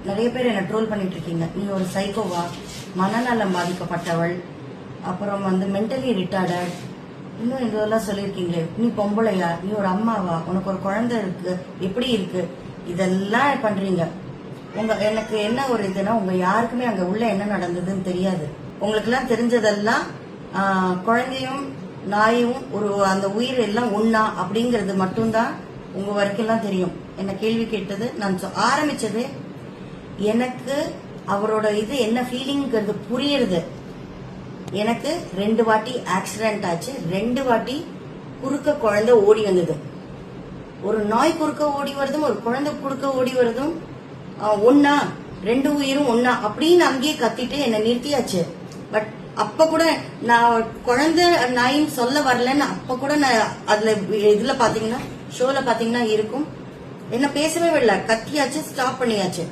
நிறைய பேர் என்ன ட்ரோல் பண்ணிட்டு இருக்கீங்க. நீ ஒரு சைக்கோவா, மனநலம் பாதிக்கப்பட்டவள், அப்புறம் மென்டலி ரிட்டார்டட், இன்னும் இதெல்லாம் சொல்லியிருக்கீங்களே, நீ பொம்பளையா, நீ ஒரு அம்மாவா, உனக்கு ஒரு குழந்தை இருக்கு, எப்படி இருக்கு, இதெல்லாம் பண்றீங்க. எனக்கு என்ன ஒரு இதுனா, உங்க யாருக்குமே அங்க உள்ள என்ன நடந்ததுன்னு தெரியாது. உங்களுக்கு எல்லாம் தெரிஞ்சதெல்லாம் குழந்தையும் நாயும் ஒரு அந்த உயிர் எல்லாம் ஒன்னா அப்படிங்கறது மட்டும்தான் உங்க வரைக்கும் எல்லாம் தெரியும். என்ன கேள்வி கேட்டது நான் ஆரம்பிச்சது எனக்கு அவரோட இது என்ன ஃபீலிங்கிறது புரியுறது. எனக்கு 2 வாட்டி ஆக்சிடென்ட் ஆச்சு, 2 வாட்டி குறுக்க குழந்தை ஓடி வந்தது. ஒரு நாய் குறுக்க ஓடி வருதும் ஒரு குழந்தை குறுக்க ஓடி வருதும் ஒன்னா, 2 உயிரும் ஒன்னா அப்படின்னு அங்கேயே கத்திட்டு என்ன நிறுத்தியாச்சு. பட் அப்ப கூட நான் குழந்தை நாயின்னு சொல்ல வரலன்னு அப்ப கூட நான் அதுல இதுல பாத்தீங்கன்னா ஷோல பாத்தீங்கன்னா இருக்கும், என்ன பேசவே விடல, கத்தியாச்சு, ஸ்டாப் பண்ணியாச்சு.